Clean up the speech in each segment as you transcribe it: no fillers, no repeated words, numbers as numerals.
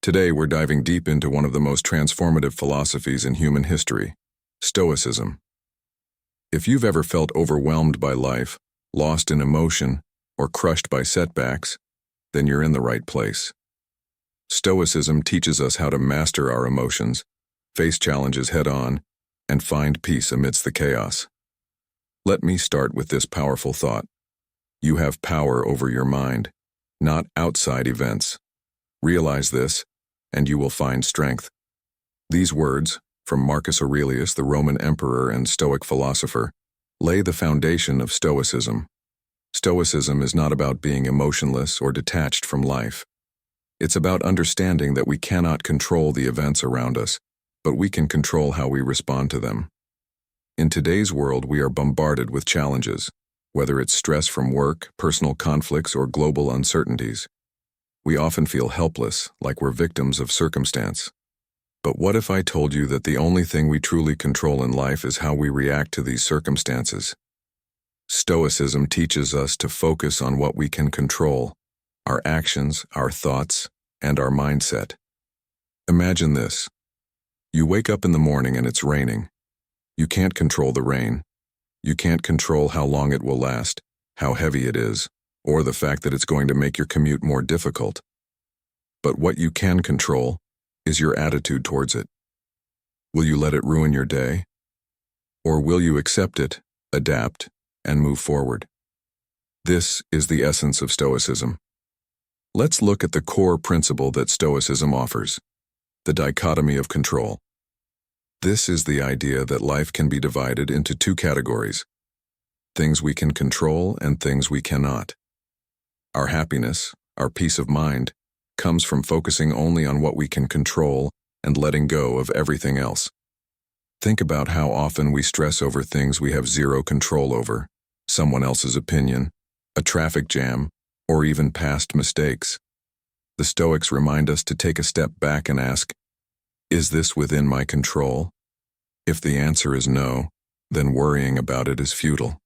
Today, we're diving deep into one of the most transformative philosophies in human history, Stoicism. If you've ever felt overwhelmed by life, lost in emotion, or crushed by setbacks, then you're in the right place. Stoicism teaches us how to master our emotions, face challenges head-on, and find peace amidst the chaos. Let me start with this powerful thought. You have power over your mind, not outside events. Realize this, and you will find strength. These words, from Marcus Aurelius, the Roman emperor and Stoic philosopher, lay the foundation of Stoicism. Stoicism is not about being emotionless or detached from life. It's about understanding that we cannot control the events around us, but we can control how we respond to them. In today's world, we are bombarded with challenges, whether it's stress from work, personal conflicts, or global uncertainties. We often feel helpless, like we're victims of circumstance. But what if I told you that the only thing we truly control in life is how we react to these circumstances? Stoicism teaches us to focus on what we can control: our actions, our thoughts, and our mindset. Imagine this. You wake up in the morning and it's raining. You can't control the rain. You can't control how long it will last, how heavy it is, or the fact that it's going to make your commute more difficult. But what you can control is your attitude towards it. Will you let it ruin your day? Or will you accept it, adapt, and move forward? This is the essence of Stoicism. Let's look at the core principle that Stoicism offers: the dichotomy of control. This is the idea that life can be divided into two categories: things we can control and things we cannot. Our happiness, our peace of mind, comes from focusing only on what we can control and letting go of everything else. Think about how often we stress over things we have zero control over: someone else's opinion, a traffic jam, or even past mistakes. The Stoics remind us to take a step back and ask, is this within my control? If the answer is no, then worrying about it is futile.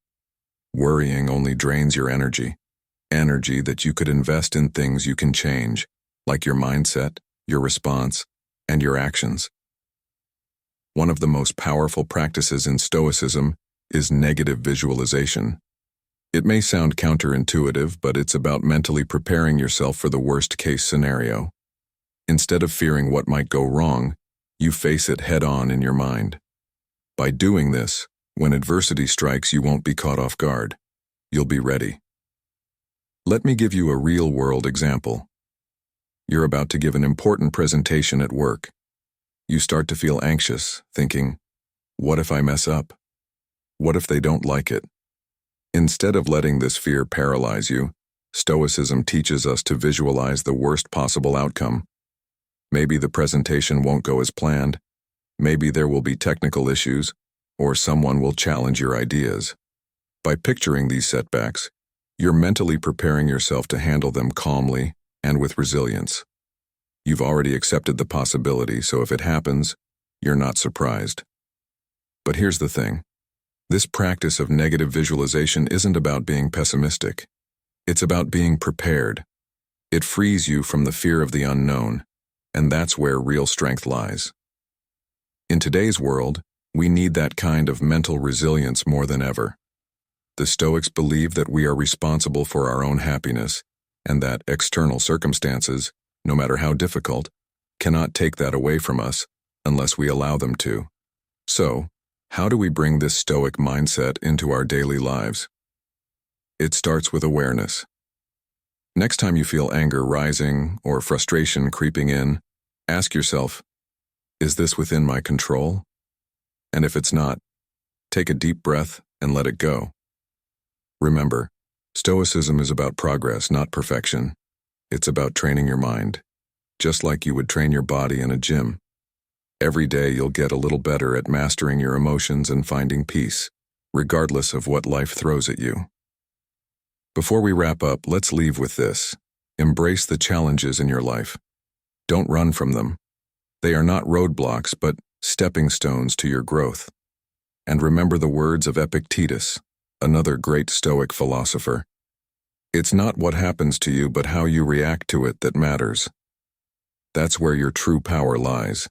Worrying only drains your energy that you could invest in things you can change, like your mindset, your response, and your actions. One of the most powerful practices in Stoicism is negative visualization. It may sound counterintuitive, but it's about mentally preparing yourself for the worst-case scenario. Instead of fearing what might go wrong, you face it head-on in your mind. By doing this, when adversity strikes, you won't be caught off guard. You'll be ready. Let me give you a real-world example. You're about to give an important presentation at work. You start to feel anxious, thinking, what if I mess up? What if they don't like it? Instead of letting this fear paralyze you, Stoicism teaches us to visualize the worst possible outcome. Maybe the presentation won't go as planned. Maybe there will be technical issues, or someone will challenge your ideas. By picturing these setbacks, you're mentally preparing yourself to handle them calmly and with resilience. You've already accepted the possibility, so if it happens, you're not surprised. But here's the thing. This practice of negative visualization isn't about being pessimistic. It's about being prepared. It frees you from the fear of the unknown, and that's where real strength lies. In today's world, we need that kind of mental resilience more than ever. The Stoics believe that we are responsible for our own happiness, and that external circumstances, no matter how difficult, cannot take that away from us unless we allow them to. So, how do we bring this Stoic mindset into our daily lives? It starts with awareness. Next time you feel anger rising or frustration creeping in, ask yourself, is this within my control? And if it's not, take a deep breath and let it go. Remember, Stoicism is about progress, not perfection. It's about training your mind, just like you would train your body in a gym. Every day you'll get a little better at mastering your emotions and finding peace, regardless of what life throws at you. Before we wrap up, let's leave with this. Embrace the challenges in your life. Don't run from them. They are not roadblocks, but stepping stones to your growth. And remember the words of Epictetus, another great Stoic philosopher. It's not what happens to you, but how you react to it that matters. That's where your true power lies.